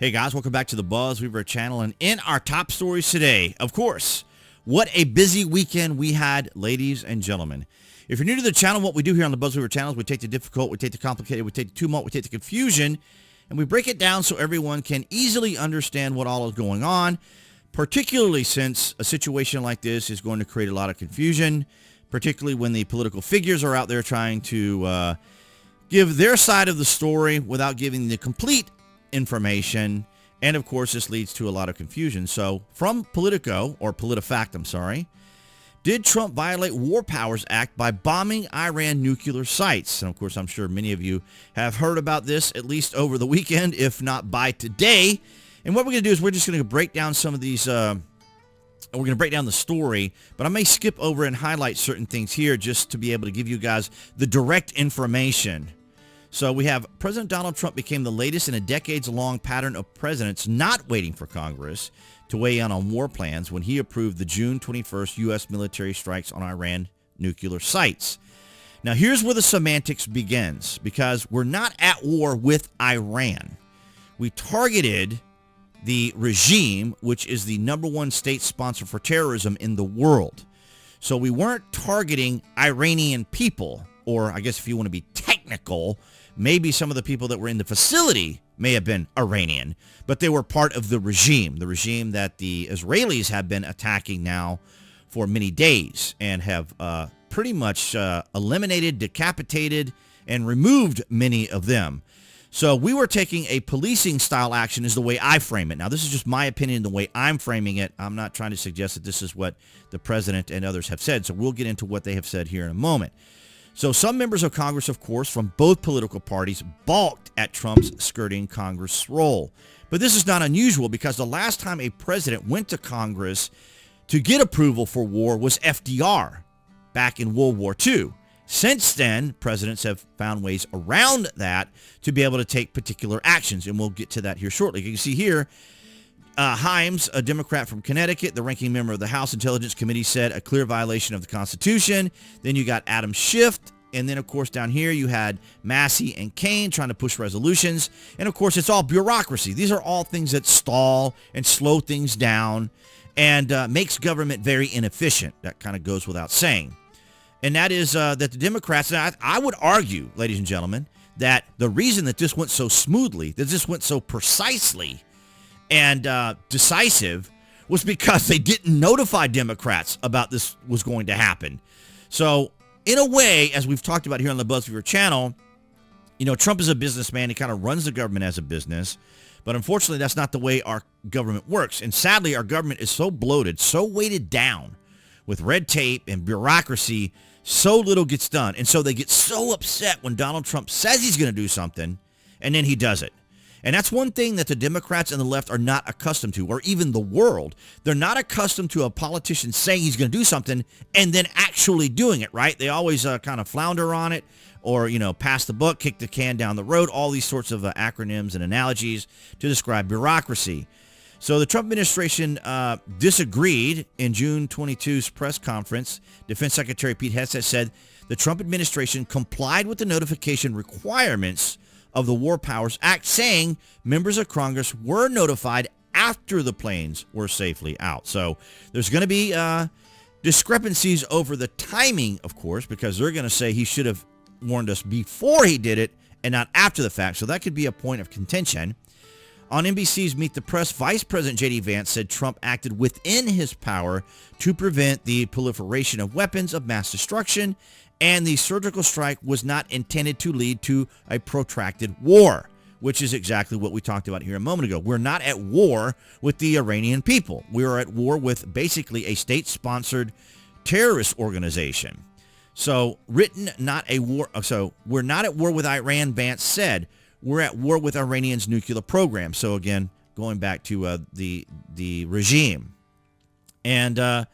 Hey guys, welcome back to the BuzWeaver channel, and in our top stories today, of course, what a busy weekend we had, ladies and gentlemen. If you're new to the channel, what we do here on the BuzWeaver channel is we take the difficult, we take the complicated, we take the tumult, we take the confusion, and we break it down so everyone can easily understand what all is going on, particularly since a situation like this is going to create a lot of confusion, particularly when the political figures are out there trying to give their side of the story without giving the complete information, and of course this leads to a lot of confusion. So from Politico, or PolitiFact, I'm sorry, did Trump violate War Powers Act by bombing Iran nuclear sites? And of course I'm sure many of you have heard about this at least over the weekend, if not by today. And what we're going to do is we're just going to break down some of these, we're going to break down the story, but I may skip over and highlight certain things here just to be able to give you guys the direct information. So we have President Donald Trump became the latest in a decades-long pattern of presidents not waiting for Congress to weigh in on war plans when he approved the June 21st U.S. military strikes on Iran nuclear sites. Now here's where the semantics begins, because we're not at war with Iran. We targeted the regime, which is the #1 state sponsor for terrorism in the world. So we weren't targeting Iranian people, or I guess if you want to be technical, maybe some of the people that were in the facility may have been Iranian, but they were part of the regime that the Israelis have been attacking now for many days and have pretty much eliminated, decapitated, and removed many of them. So we were taking a policing style action is the way I frame it. Now, this is just my opinion, the way I'm framing it. I'm not trying to suggest that this is what the president and others have said, so we'll get into what they have said here in a moment. So some members of Congress, of course, from both political parties balked at Trump's skirting Congress role. But this is not unusual, because the last time a president went to Congress to get approval for war was FDR back in World War II. Since then, presidents have found ways around that to be able to take particular actions, and we'll get to that here shortly. You can see here, Himes, a Democrat from Connecticut, the ranking member of the House Intelligence Committee, said a clear violation of the Constitution. Then you got Adam Schiff, and then of course down here you had Massey and Kane trying to push resolutions. And of course it's all bureaucracy. These are all things that stall and slow things down and makes government very inefficient. That kind of goes without saying. And that is that the Democrats, and I would argue, ladies and gentlemen, that the reason that this went so smoothly, that this went so precisely and decisive, was because they didn't notify Democrats about this was going to happen. So in a way, as we've talked about here on the BuzWeaver channel, you know, Trump is a businessman. He kind of runs the government as a business. But unfortunately, that's not the way our government works. And sadly, our government is so bloated, so weighted down with red tape and bureaucracy, so little gets done. And so they get so upset when Donald Trump says he's going to do something, and then he does it. And that's one thing that the Democrats and the left are not accustomed to, or even the world. They're not accustomed to a politician saying he's going to do something and then actually doing it, right? They always kind of flounder on it, or, you know, pass the buck, kick the can down the road, all these sorts of acronyms and analogies to describe bureaucracy. So the Trump administration disagreed in June 22's press conference. Defense Secretary Pete Hegseth said the Trump administration complied with the notification requirements of the War Powers Act, saying members of Congress were notified after the planes were safely out. So there's going to be discrepancies over the timing, of course, because they're going to say he should have warned us before he did it and not after the fact. So that could be a point of contention. On NBC's Meet the Press, Vice President J.D. Vance said Trump acted within his power to prevent the proliferation of weapons of mass destruction, and the surgical strike was not intended to lead to a protracted war, which is exactly what we talked about here a moment ago. We're not at war with the Iranian people. We are at war with basically a state-sponsored terrorist organization. So we're not at war with Iran, Vance said. We're at war with Iranian's nuclear program. So again, going back to the regime. And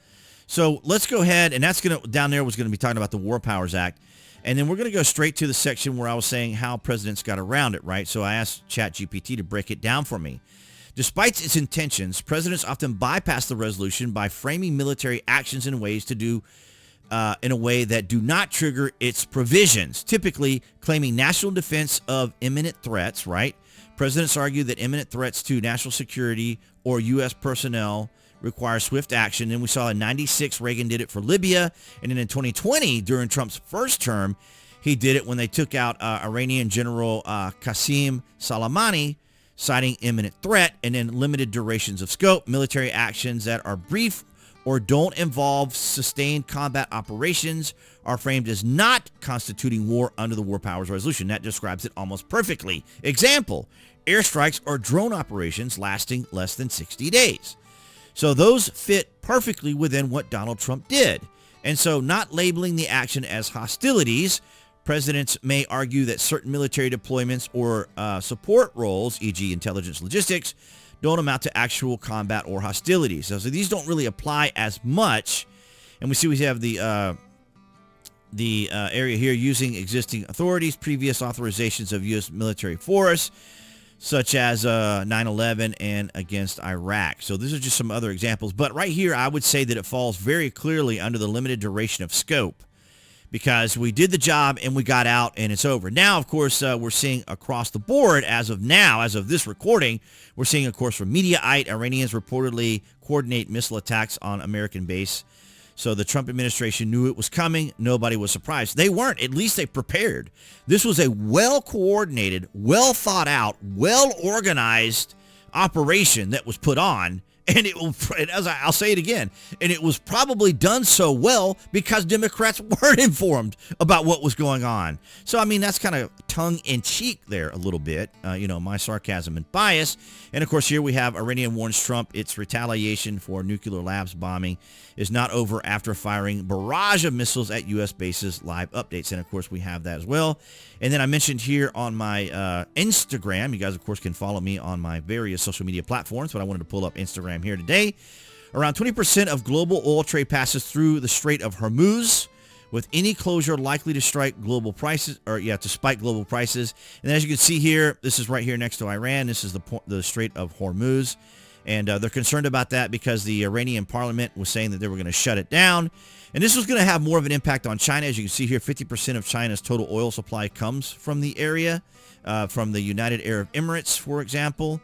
so let's go ahead, and that's going to, down there was going to be talking about the War Powers Act. And then we're going to go straight to the section where I was saying how presidents got around it, right? So I asked ChatGPT to break it down for me. Despite its intentions, presidents often bypass the resolution by framing military actions in ways to do in a way that do not trigger its provisions, typically claiming national defense of imminent threats, right? Presidents argue that imminent threats to national security or U.S. personnel require swift action. And we saw in 96, Reagan did it for Libya. And then in 2020, during Trump's first term, he did it when they took out Iranian General Qasem Soleimani, citing imminent threat, and then limited durations of scope. Military actions that are brief or don't involve sustained combat operations are framed as not constituting war under the War Powers Resolution. That describes it almost perfectly. Example, airstrikes or drone operations lasting less than 60 days. So those fit perfectly within what Donald Trump did. And so not labeling the action as hostilities, presidents may argue that certain military deployments or support roles, e.g. intelligence logistics, don't amount to actual combat or hostilities. So these don't really apply as much. And we have the area here using existing authorities, previous authorizations of U.S. military force, such as 9/11 and against Iraq. So these are just some other examples. But right here, I would say that it falls very clearly under the limited duration of scope, because we did the job and we got out and it's over. Now, of course, we're seeing across the board as of now, as of this recording, we're seeing, of course, from Mediaite, Iranians reportedly coordinate missile attacks on American base. So the Trump administration knew it was coming. Nobody was surprised. They weren't. At least they prepared. This was a well-coordinated, well-thought-out, well-organized operation that was put on. And I'll say it again, and it was probably done so well because Democrats weren't informed about what was going on. So, I mean, that's kind of tongue-in-cheek there a little bit, my sarcasm and bias. And, of course, here we have Iranian warns Trump its retaliation for nuclear labs bombing is not over after firing barrage of missiles at U.S. bases. Live updates. And, of course, we have that as well. And then I mentioned here on my Instagram, you guys, of course, can follow me on my various social media platforms, but I wanted to pull up Instagram here today. Around 20% of global oil trade passes through the Strait of Hormuz, with any closure likely to strike global prices, to spike global prices. And as you can see here, this is right here next to Iran. This is the Strait of Hormuz. And they're concerned about that because the Iranian parliament was saying that they were going to shut it down. And this was going to have more of an impact on China. As you can see here, 50% of China's total oil supply comes from the area, from the United Arab Emirates, for example.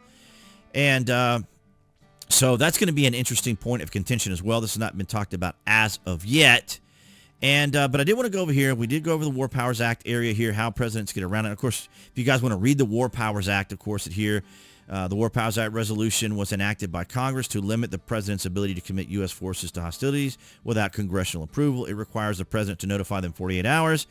And so that's going to be an interesting point of contention as well. This has not been talked about as of yet. And but I did want to go over here. We did go over the War Powers Act area here, how presidents get around it. Of course, if you guys want to read the War Powers Act, of course, the War Powers Act resolution was enacted by Congress to limit the president's ability to commit U.S. forces to hostilities without congressional approval. It requires the president to notify them 48 hours,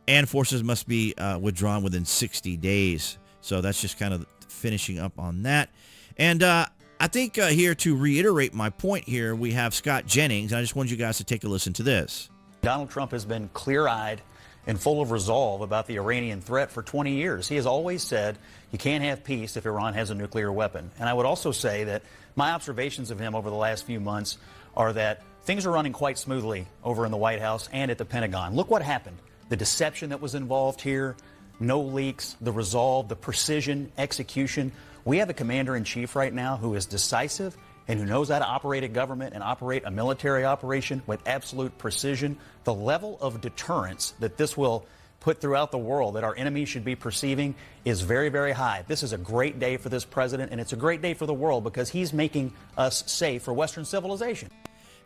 and forces must be withdrawn within 60 days. So that's just kind of finishing up on that. And I think here to reiterate my point here, we have Scott Jennings. And I just want you guys to take a listen to this. Donald Trump has been clear-eyed and full of resolve about the Iranian threat for 20 years. He has always said you can't have peace if Iran has a nuclear weapon. And I would also say that my observations of him over the last few months are that things are running quite smoothly over in the White House and at the Pentagon. Look what happened. The deception that was involved here, no leaks, the resolve, the precision, execution. We have a commander-in-chief right now who is decisive and who knows how to operate a government and operate a military operation with absolute precision. The level of deterrence that this will put throughout the world, that our enemies should be perceiving, is very, very high. This is a great day for this president, and it's a great day for the world because he's making us safe for Western civilization.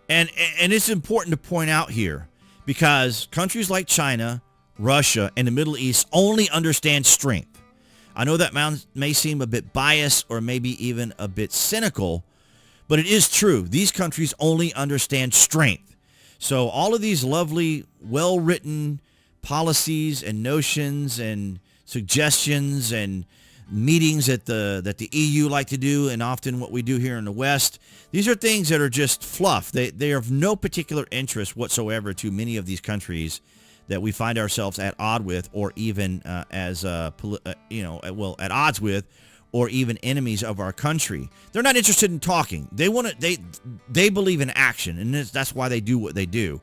And it's important to point out here, because countries like China, Russia, and the Middle East only understand strength. I know that may seem a bit biased or maybe even a bit cynical, but it is true. These countries only understand strength. So all of these lovely, well-written policies and notions and suggestions and meetings that the EU like to do, and often what we do here in the West, these are things that are just fluff. They are of no particular interest whatsoever to many of these countries that we find ourselves at odds with, or even at odds with, or even enemies of our country. They're not interested in talking. They believe in action, and that's why they do what they do.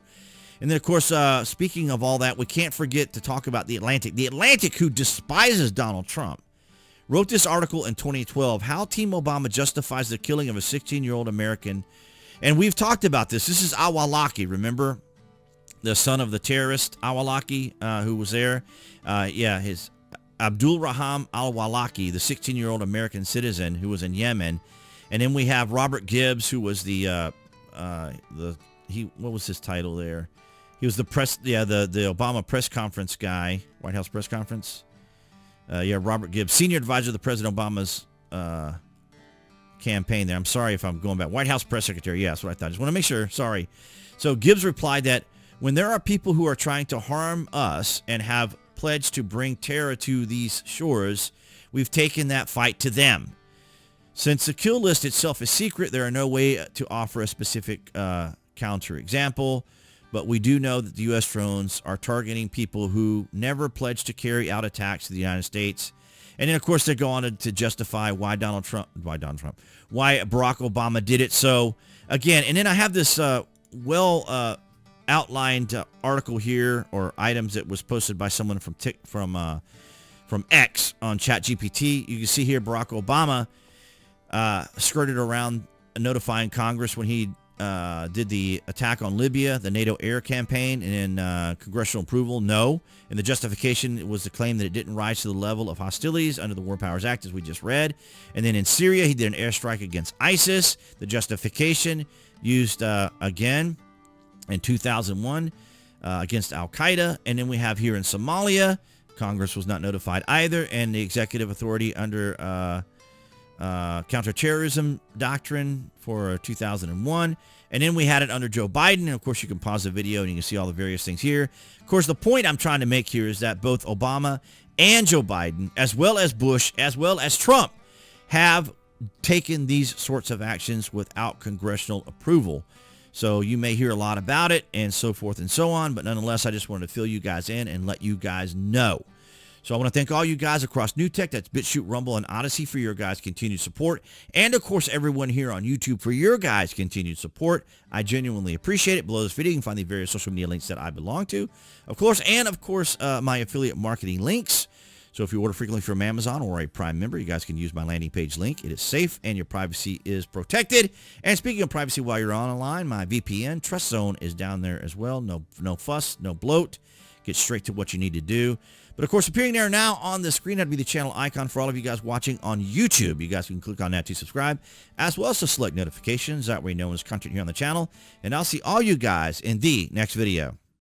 And then, of course, speaking of all that, we can't forget to talk about The Atlantic. The Atlantic, who despises Donald Trump, wrote this article in 2012, How Team Obama Justifies the Killing of a 16-year-old American. And we've talked about this. This is Awalaki, remember? the son of the terrorist Al-Awlaki, who was there. His Abdul Raham Al-Awlaki, the 16-year-old American citizen who was in Yemen. And then we have Robert Gibbs, who was what was his title there? He was the Obama press conference guy, White House press conference. Robert Gibbs, senior advisor to the President Obama's campaign there. I'm sorry if I'm going back. White House press secretary. Yeah, that's what I thought. Just want to make sure. Sorry. So Gibbs replied that when there are people who are trying to harm us and have pledged to bring terror to these shores, we've taken that fight to them. Since the kill list itself is secret, there are no way to offer a specific counterexample, but we do know that the U.S. drones are targeting people who never pledged to carry out attacks to the United States. And then, of course, they go on to justify why Barack Obama did it. So, again, and then I have this outlined article here, or items that was posted by someone from X on ChatGPT. You can see here Barack Obama skirted around notifying Congress when he did the attack on Libya, the NATO air campaign, and then congressional approval, no. And the justification was the claim that it didn't rise to the level of hostilities under the War Powers Act, as we just read. And then in Syria, he did an airstrike against ISIS. The justification used again in 2001 against Al-Qaeda. And then we have here in Somalia, Congress was not notified either, and the executive authority under counterterrorism doctrine for 2001. And then we had it under Joe Biden. And of course, you can pause the video and you can see all the various things here. Of course, the point I'm trying to make here is that both Obama and Joe Biden, as well as Bush, as well as Trump, have taken these sorts of actions without congressional approval. So you may hear a lot about it and so forth and so on. But nonetheless, I just wanted to fill you guys in and let you guys know. So I want to thank all you guys across New Tech, that's BitChute, Rumble, and Odyssey, for your guys' continued support. And, of course, everyone here on YouTube for your guys' continued support. I genuinely appreciate it. Below this video, you can find the various social media links that I belong to. Of course, my affiliate marketing links. So if you order frequently from Amazon or a Prime member, you guys can use my landing page link. It is safe and your privacy is protected. And speaking of privacy while you're online, my VPN Trust Zone is down there as well. No fuss, no bloat. Get straight to what you need to do. But, of course, appearing there now on the screen, that'd be the channel icon for all of you guys watching on YouTube. You guys can click on that to subscribe, as well as to select notifications. That way you know when there's content here on the channel. And I'll see all you guys in the next video.